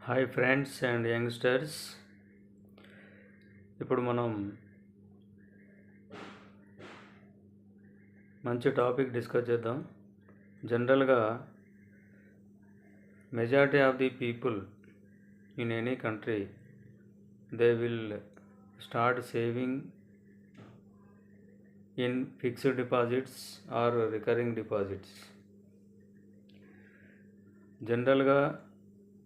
Hi friends and youngsters. ఇప్పుడు మనం మంచి టాపిక్ డిస్కస్ చేద్దాం. జనరల్గా majority of the people in any country they will start saving in fixed deposits are recurring deposits. జనరల్గా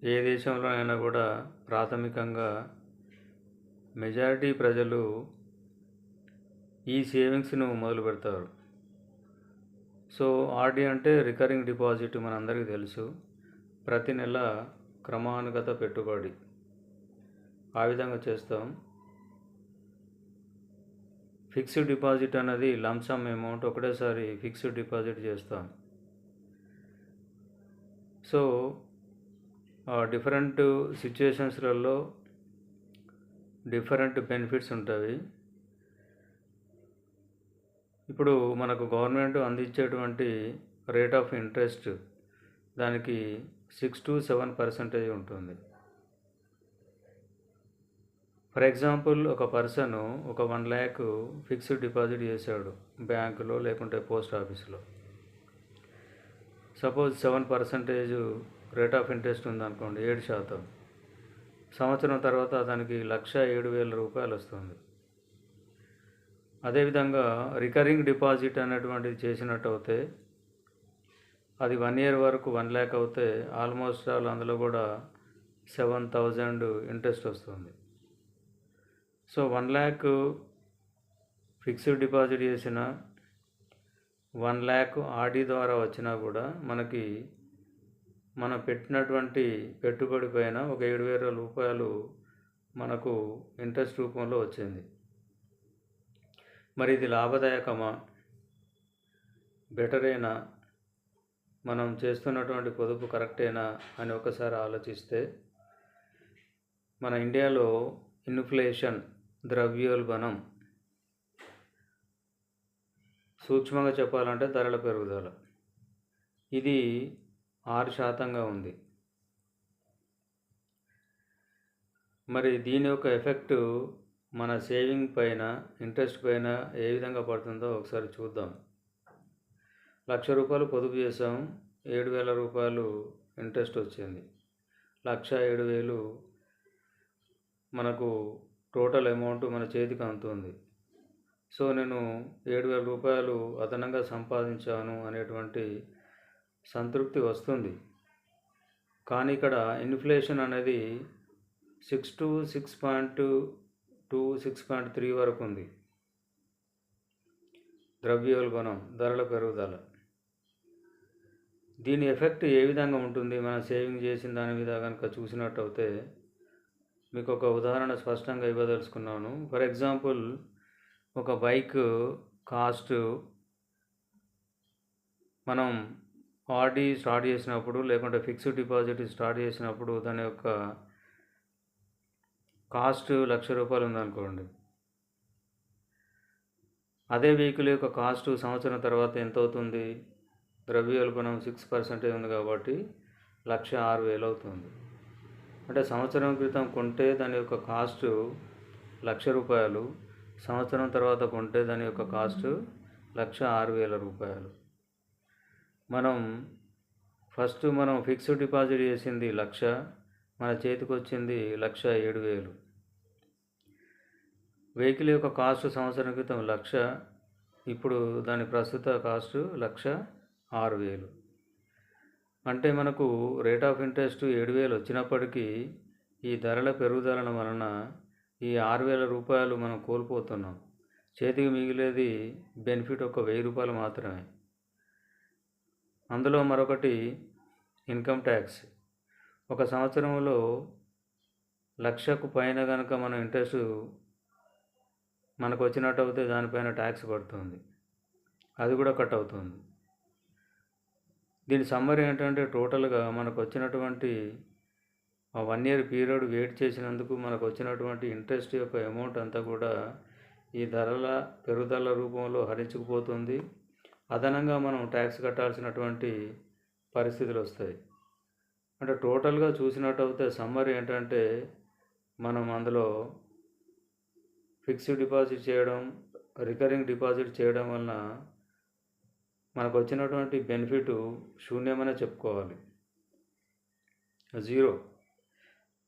ఏ దేశంలో అయినా కూడా ప్రాథమికంగా మెజారిటీ ప్రజలు ఈ సేవింగ్స్ను మొదలు పెడతారు. సో ఆర్డీ అంటే రికరింగ్ డిపాజిట్ మనందరికీ తెలుసు. ప్రతి నెల క్రమానుగత పెట్టుబడి ఆ విధంగా చేస్తాం. ఫిక్స్డ్ డిపాజిట్ అనేది లంసమ్ అమౌంట్, ఒకటేసారి ఫిక్స్డ్ డిపాజిట్ చేస్తాం. సో డిఫరెంట్ సిచ్యుయేషన్స్లలో డిఫరెంట్ బెనిఫిట్స్ ఉంటాయి. ఇప్పుడు మనకు గవర్నమెంట్ అందించేటువంటి రేట్ ఆఫ్ ఇంట్రెస్ట్ దానికి 6 to 7% ఉంటుంది. ఫర్ ఎగ్జాంపుల్, ఒక పర్సన్ ఒక 1 lakh ఫిక్స్డ్ డిపాజిట్ చేశాడు బ్యాంకులో లేకుంటే పోస్ట్ ఆఫీస్లో. సపోజ్ 7% రేట్ ఆఫ్ ఇంట్రెస్ట్ ఉందనుకోండి, 7%. సంవత్సరం తర్వాత అతనికి 1,07,000 రూపాయలు వస్తుంది. అదేవిధంగా రికరింగ్ డిపాజిట్ అనేటువంటిది చేసినట్టు అవుతే అది 1 year వరకు 1 lakh అవుతే ఆల్మోస్ట్ ఆల్ అందులో కూడా 7,000 ఇంట్రెస్ట్ వస్తుంది. సో 1 lakh ఫిక్స్డ్ డిపాజిట్ చేసిన 1 lakh ఆర్డీ ద్వారా వచ్చినా కూడా మనకి మనం పెట్టినటువంటి పెట్టుబడి పైన ఒక 7,000 రూపాయలు మనకు ఇంట్రెస్ట్ రూపంలో వచ్చింది. మరి ఇది లాభదాయకమా, బెటరేనా, మనం చేస్తున్నటువంటి పొదుపు కరెక్టేనా అని ఒకసారి ఆలోచిస్తే, మన ఇండియాలో ఇన్ఫ్లేషన్, ద్రవ్యోల్బణం, సూక్ష్మంగా చెప్పాలంటే ధరల పెరుగుదల, ఇది 6% ఉంది. మరి దీని యొక్క ఎఫెక్ట్ మన సేవింగ్ పైన, ఇంట్రెస్ట్ పైన ఏ విధంగా పడుతుందో ఒకసారి చూద్దాం. 1,00,000 రూపాయలు పొదుపు చేసాం, 7,000 రూపాయలు ఇంట్రెస్ట్ వచ్చింది. 1,07,000 మనకు టోటల్ అమౌంట్ మన చేతికి అందుతుంది. సో నేను 7,000 రూపాయలు అదనంగా సంపాదించాను అనేటువంటి సంతృప్తి వస్తుంది. కానీ ఇక్కడ ఇన్ఫ్లేషన్ అనేది 6 to 6.2, 6.3 వరకు ఉంది. ద్రవ్యోల్బణం, ధరల పెరుగుదల, దీని ఎఫెక్ట్ ఏ విధంగా ఉంటుంది మనం సేవింగ్ చేసిన దాని మీద కనుక చూసినట్టు అయితే మీకు ఒక ఉదాహరణ స్పష్టంగా ఇవ్వదలుచుకున్నాను. ఫర్ ఎగ్జాంపుల్, ఒక బైక్ కాస్ట్ మనం ఆర్డీ స్టార్ట్ చేసినప్పుడు లేకుంటే ఫిక్స్డ్ డిపాజిట్ స్టార్ట్ చేసినప్పుడు దాని యొక్క కాస్ట్ 1,00,000 రూపాయలు ఉందనుకోండి. అదే వెహికల్ యొక్క కాస్ట్ సంవత్సరం తర్వాత ఎంత అవుతుంది? ద్రవ్యోల్బణం 6% ఉంది కాబట్టి 1,06,000 అవుతుంది. అంటే సంవత్సరం క్రితం కొంటే దాని యొక్క కాస్ట్ 1,00,000 రూపాయలు, సంవత్సరం తర్వాత కొంటే దాని యొక్క కాస్ట్ 1,06,000 రూపాయలు. మనం ఫిక్స్డ్ డిపాజిట్ చేసింది 1,00,000, మన చేతికి వచ్చింది 1,07,000. వెహికల్ యొక్క కాస్ట్ సంవత్సరం క్రితం 1,00,000, ఇప్పుడు దాని ప్రస్తుత కాస్ట్ 1,06,000. అంటే మనకు రేట్ ఆఫ్ ఇంట్రెస్ట్ 7,000 వచ్చినప్పటికీ ఈ ధరల పెరుగుదల వలన ఈ 6,000 రూపాయలు మనం కోల్పోతున్నాం. చేతికి మిగిలేది బెనిఫిట్ ఒక 1,000 రూపాయలు మాత్రమే. అందులో మరొకటి ఇన్కమ్ ట్యాక్స్. ఒక సంవత్సరంలో 1,00,000కు పైన కనుక మనం ఇంట్రెస్ట్ మనకు వచ్చినట్టు అయితే దానిపైన ట్యాక్స్ పడుతుంది, అది కూడా కట్ అవుతుంది. దీని సమ్మరీ ఏంటంటే టోటల్గా మనకు వచ్చినటువంటి ఆ 1 year పీరియడ్ వెయిట్ చేసినందుకు మనకు వచ్చినటువంటి ఇంట్రెస్ట్ యొక్క అమౌంట్ అంతా కూడా ఈ ధరల పెరుగుదల రూపంలో హరించుకుపోతుంది. అదనంగా మనం ట్యాక్స్ కట్టాల్సినటువంటి పరిస్థితులు వస్తాయి. అంటే టోటల్గా చూసినట్టయితే సమ్మరీ ఏంటంటే మనం అందులో ఫిక్స్డ్ డిపాజిట్ చేయడం, రికరింగ్ డిపాజిట్ చేయడం వలన మనకు వచ్చినటువంటి బెనిఫిట్ శూన్యమనే చెప్పుకోవాలి, జీరో.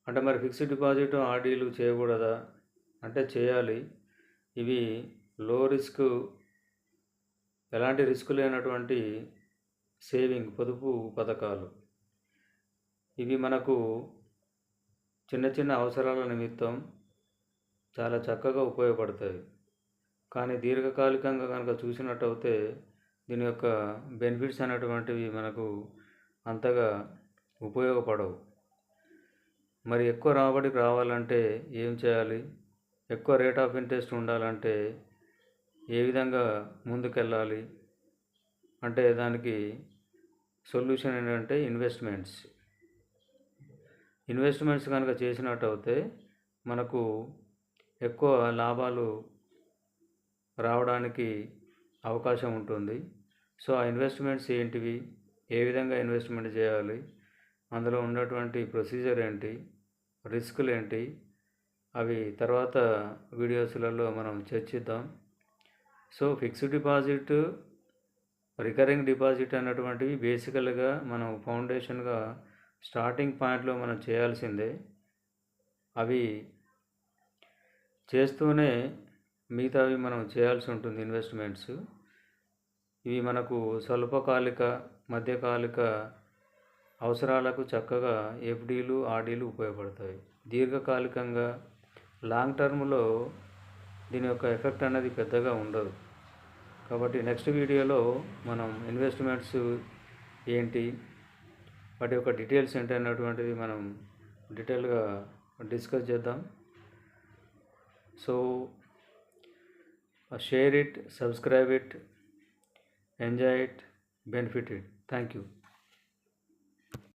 అంటే మరి ఫిక్స్డ్ డిపాజిట్ ఆర్డీలు చేయకూడదా అంటే చేయాలి. ఇవి లో రిస్క్, ఎలాంటి రిస్క్ లేనటువంటి సేవింగ్ పొదుపు పథకాలు. ఇవి మనకు చిన్న చిన్న అవసరాల నిమిత్తం చాలా చక్కగా ఉపయోగపడతాయి. కానీ దీర్ఘకాలికంగా కనుక చూసినట్టయితే దీని యొక్క బెనిఫిట్స్ అనేటువంటివి మనకు అంతగా ఉపయోగపడవు. మరి ఎక్కువ రాబడికి రావాలంటే ఏం చేయాలి, ఎక్కువ రేట్ ఆఫ్ ఇంట్రెస్ట్ ఉండాలంటే ఏ విధంగా ముందుకెళ్ళాలి అంటే దానికి సొల్యూషన్ ఏంటంటే ఇన్వెస్ట్మెంట్స్ కనుక చేసినట్టయితే మనకు ఎక్కువ లాభాలు రావడానికి అవకాశం ఉంటుంది. సో ఆ ఇన్వెస్ట్మెంట్స్ ఏంటివి, ఏ విధంగా ఇన్వెస్ట్మెంట్ చేయాలి, అందులో ఉన్నటువంటి ప్రొసీజర్ ఏంటి, రిస్కులు ఏంటి, అవి తర్వాత వీడియోస్లలో మనం చర్చిద్దాం. So fixed deposit, recurring deposit అన్నటువంటివి బేసికల్గా మనం ఫౌండేషన్గా స్టార్టింగ్ పాయింట్లో మనం చేయాల్సిందే. అవి చేస్తూనే మిగతావి మనం చేయాల్సి ఉంటుంది ఇన్వెస్ట్మెంట్స్. ఇవి మనకు స్వల్పకాలిక, మధ్యకాలిక అవసరాలకు చక్కగా ఎఫ్డీలు, ఆర్డీలు ఉపయోగపడతాయి. దీర్ఘకాలికంగా లాంగ్ టర్మ్లో దీని యొక్క ఎఫెక్ట్ అనేది పెద్దగా ఉండదు. కాబట్టి నెక్స్ట్ వీడియోలో మనం ఇన్వెస్ట్మెంట్స్ ఏంటి, వాటి యొక్క డీటెయిల్స్ ఏంటి అన్నటువంటిది మనం డీటెయిల్గా డిస్కస్ చేద్దాం. So share it, subscribe it, enjoy it, benefit it. Thank you.